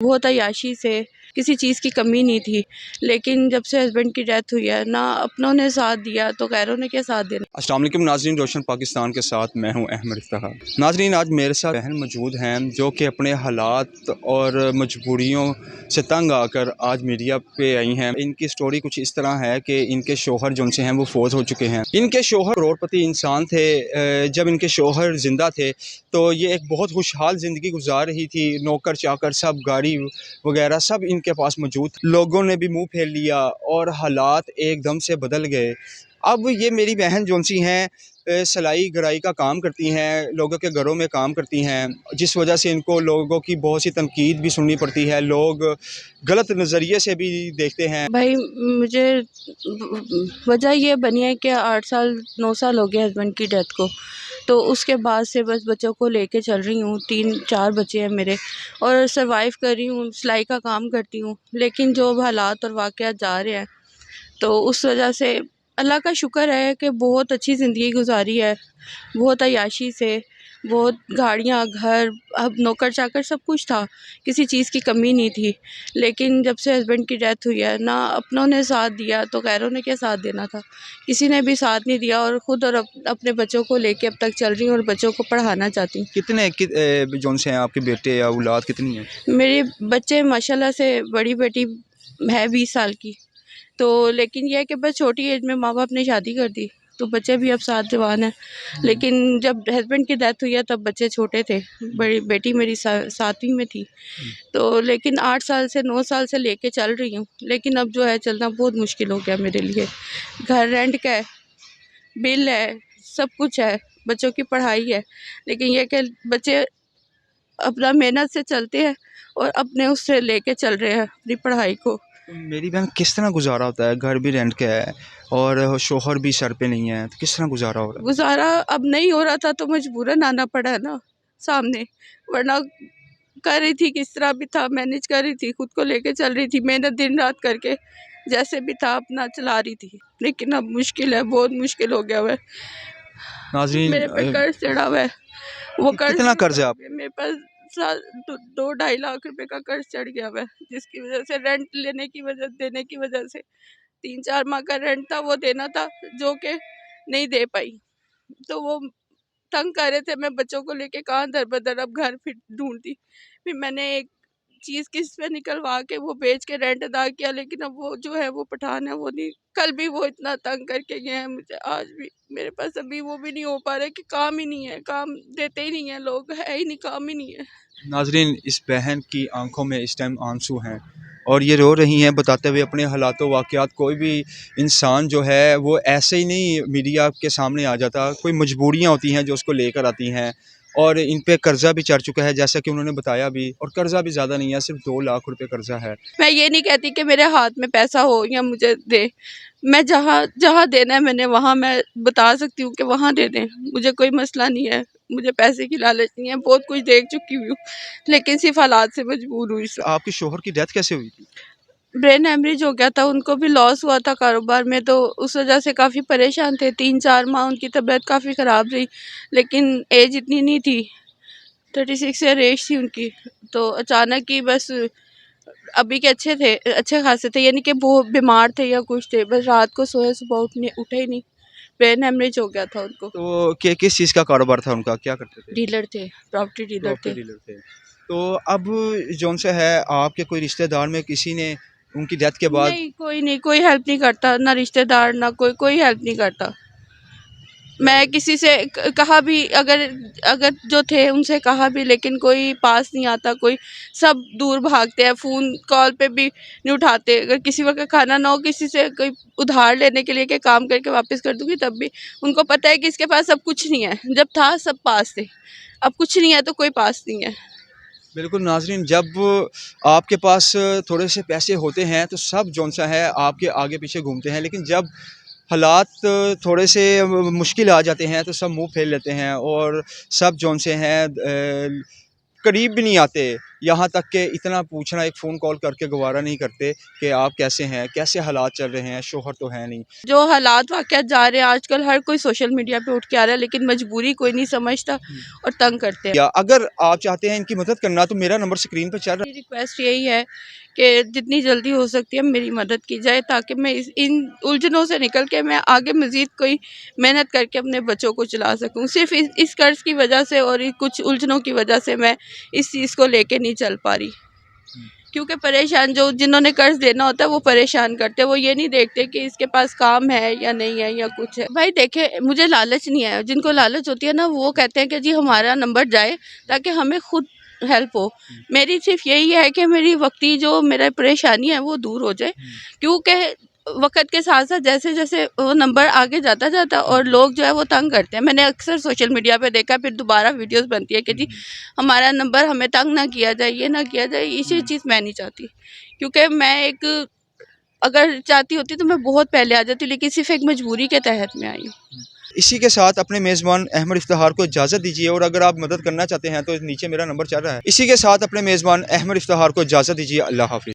बहुत अय्याशी से, किसी चीज़ की कमी नहीं थी। लेकिन जब से हस्बैंड की डेथ हुई है, ना अपनों ने साथ दिया तो गैरों ने क्या साथ देना। अस्सलाम वालेकुम नाज़रीन, रोशन पाकिस्तान के साथ मैं हूं अहमद इफ्तिखार। नाज़रीन, आज मेरे साथ बहन मौजूद हैं जो कि अपने हालात और मजबूरियों से तंग आकर आज मीडिया पे आई हैं। इनकी स्टोरी कुछ इस तरह है कि इनके शोहर जो उनसे हैं वो फौत हो चुके हैं। इनके शोहर करोड़पति इंसान थे। जब इनके शोहर ज़िंदा थे तो ये एक बहुत खुशहाल ज़िंदगी गुजार रही थी। नौकर चाकर सब, गाड़ी वगैरह सब इनके पास मौजूद। लोगों ने भी मुँह फेर लिया और हालात एकदम से बदल गए। अब ये मेरी बहन जोनसी हैं, सिलाई कढ़ाई का काम करती हैं, लोगों के घरों में काम करती हैं, जिस वजह से इनको लोगों की बहुत सी तनकीद भी सुननी पड़ती है। लोग गलत नज़रिए से भी देखते हैं। भाई मुझे वजह ये बनी है कि 8 साल 9 साल हो गए हस्बैंड की डेथ को। तो उसके बाद से बस बच्चों को लेके चल रही हूँ। 3-4 बच्चे हैं मेरे और सर्वाइव कर रही हूँ, सिलाई का काम करती हूँ। लेकिन जो अब हालात और वाक़यात जा रहे हैं, तो उस वजह से अल्लाह का शुक्र है कि बहुत अच्छी ज़िंदगी गुजारी है, बहुत अय्याशी से, बहुत गाड़ियाँ, घर, अब नौकर चाकर सब कुछ था, किसी चीज़ की कमी नहीं थी। लेकिन जब से हस्बैंड की डेथ हुई है, ना अपनों ने साथ दिया तो गैरों ने क्या साथ देना था। किसी ने भी साथ नहीं दिया और ख़ुद और अपने बच्चों को लेके अब तक चल रही हूँ और बच्चों को पढ़ाना चाहती हूँ। जोन से हैं आपके बेटे या औलाद कितनी है? मेरे बच्चे माशाल्लाह से, बड़ी बेटी है 20 साल की, तो लेकिन ये है कि बस छोटी एज में माँ बाप ने शादी कर दी, तो बच्चे भी अब 7 जवान हैं। लेकिन जब हस्बैंड की डेथ हुई है तब बच्चे छोटे थे। बड़ी बेटी मेरी 7वीं में थी। तो लेकिन 8 साल से 9 साल से लेके चल रही हूँ। लेकिन अब जो है चलना बहुत मुश्किल हो गया मेरे लिए। घर रेंट का है, बिल है, सब कुछ है, बच्चों की पढ़ाई है। लेकिन ये कि बच्चे अपना मेहनत से चलते हैं और अपने उससे लेके चल रहे हैं अपनी पढ़ाई को। तो मेरी बहन, किस तरह गुजारा होता है? घर भी रेंट का है और शोहर भी सर पे नहीं है, तो किस तरह गुजारा हो रहा है? गुज़ारा अब नहीं हो रहा था तो मजबूरन आना पड़ा है ना सामने, वरना कर रही थी, किस तरह भी था मैनेज कर रही थी, खुद को लेके चल रही थी, मेहनत दिन रात करके जैसे भी था अपना चला रही थी। लेकिन अब मुश्किल है, बहुत मुश्किल हो गया हुआ है। नाजरीन, मेरे पे कर्ज चढ़ा हुआ है, वो कर्ज कितना नहीं कर्ज है आप? उतार, मेरे पास 2-2.5 लाख रुपए का कर्ज चढ़ गया हुआ है, जिसकी वजह से रेंट देने की वजह से 3-4 माह का रेंट था वो देना था, जो कि नहीं दे पाई। तो वो तंग कर रहे थे, मैं बच्चों को लेके कहाँ दर-बदर अब घर फिर ढूँढती। फिर मैंने एक चीज़ किस्त पे निकलवा के वो बेच के रेंट अदा किया, लेकिन अब वो जो है वो पठान है, वो नहीं, कल भी वो इतना तंग करके गए हैं मुझे, आज भी मेरे पास अभी वो भी नहीं हो पा रहा है कि काम ही नहीं है, काम देते ही नहीं है लोग, है ही नहीं, काम ही नहीं है। नाजरीन, इस बहन की आंखों में इस टाइम आंसू हैं और ये रो रही हैं, बताते हुए अपने हालातों वाक़यात। कोई भी इंसान जो है वो ऐसे ही नहीं मीडिया के सामने आ जाता, कोई मजबूरियाँ होती हैं जो उसको लेकर आती हैं। और इन पे कर्ज़ा भी चढ़ चुका है, जैसा कि उन्होंने बताया भी, और कर्ज़ा भी ज़्यादा नहीं है, सिर्फ 2 लाख रुपए कर्ज़ा है। मैं ये नहीं कहती कि मेरे हाथ में पैसा हो या मुझे दे, मैं जहाँ जहाँ देना है मैंने वहाँ मैं बता सकती हूँ कि वहाँ दे दें, मुझे कोई मसला नहीं है, मुझे पैसे की लालच नहीं है, बहुत कुछ देख चुकी हुई हूँ, लेकिन सिर्फ हालात से मजबूर हुई। आपके शोहर की डेथ कैसे हुई थी? ब्रेन हेमरेज हो गया था, उनको भी लॉस हुआ था कारोबार में, तो उस वजह से काफ़ी परेशान थे। 3-4 माह उनकी तबीयत काफ़ी ख़राब रही, लेकिन एज इतनी नहीं थी, 36 ईयर एज थी उनकी। तो अचानक ही बस, अभी के अच्छे थे, अच्छे खासे थे, यानी कि वो बीमार थे या कुछ थे, बस रात को सोए, सुबह उठने उठे ही नहीं, ब्रेन हेमरेज हो गया था उनको। तो किस चीज़ का कारोबार था उनका, क्या करते थे? डीलर थे, प्रॉपर्टी डीलर प्रॉपर्टी थे। डीलर थे। तो अब जौन सा है, आपके कोई रिश्तेदार में किसी ने उनकी डेथ के बाद? नहीं, कोई नहीं, कोई हेल्प नहीं करता, ना रिश्तेदार ना कोई हेल्प नहीं करता। मैं किसी से कहा भी, अगर अगर जो थे उनसे कहा भी, लेकिन कोई पास नहीं आता, कोई, सब दूर भागते हैं, फ़ोन कॉल पे भी नहीं उठाते। अगर किसी वक्त खाना ना हो, किसी से कोई उधार लेने के लिए कि काम करके वापस कर दूंगी, तब भी उनको पता है कि इसके पास अब कुछ नहीं है, जब था सब पास थे, अब कुछ नहीं है तो कोई पास नहीं है। बिल्कुल नाज़रीन, जब आपके पास थोड़े से पैसे होते हैं तो सब जौन सा है आपके आगे पीछे घूमते हैं, लेकिन जब हालात थोड़े से मुश्किल आ जाते हैं तो सब मुँह फेर लेते हैं और सब जौन से हैं करीब भी नहीं आते। यहाँ तक कि इतना पूछना, एक फ़ोन कॉल करके गवारा नहीं करते कि आप कैसे हैं, कैसे हालात चल रहे हैं, शोहर तो है नहीं। जो हालात वाक़यात जा रहे हैं आजकल, हर कोई सोशल मीडिया पे उठ के आ रहा है, लेकिन मजबूरी कोई नहीं समझता और तंग करते हैं। या अगर आप चाहते हैं इनकी मदद करना तो मेरा नंबर स्क्रीन पर चल रहा है। मेरी रिक्वेस्ट यही है कि जितनी जल्दी हो सकती है मेरी मदद की जाए, ताकि मैं इन उलझनों से निकल के मैं आगे मज़ीद कोई मेहनत करके अपने बच्चों को चला सकूं। सिर्फ इस कर्ज़ की वजह से और कुछ उलझनों की वजह से मैं इस चीज़ को लेके नहीं चल पा रही, क्योंकि परेशान जो जिन्होंने कर्ज देना होता है वो परेशान करते हैं। वो ये नहीं देखते कि इसके पास काम है या नहीं है या कुछ है। भाई देखे, मुझे लालच नहीं है। जिनको लालच होती है ना, वो कहते हैं कि जी हमारा नंबर जाए ताकि हमें खुद हेल्प हो। मेरी सिर्फ यही है कि मेरी वक्ती जो मेरा परेशानी है वो दूर हो जाए, क्योंकि वक्त के साथ साथ जैसे जैसे वो नंबर आगे जाता जाता और लोग जो है वो तंग करते हैं। मैंने अक्सर सोशल मीडिया पे देखा, फिर दोबारा वीडियोस बनती है कि जी हमारा नंबर, हमें तंग ना किया जाए, ये ना किया जाए। इसी चीज़ मैं नहीं चाहती, क्योंकि मैं एक, अगर चाहती होती तो मैं बहुत पहले आ जाती, लेकिन सिर्फ एक मजबूरी के तहत मैं आई हूँ। इसी के साथ अपने मेज़बान अहमद इफ्तिखार को इजाज़त दीजिए, और अगर आप मदद करना चाहते हैं तो नीचे मेरा नंबर चल रहा है। इसी के साथ अपने मेज़बान अहमद इफ्तिखार को इजाज़त दीजिए। अल्लाह हाफ़िज़।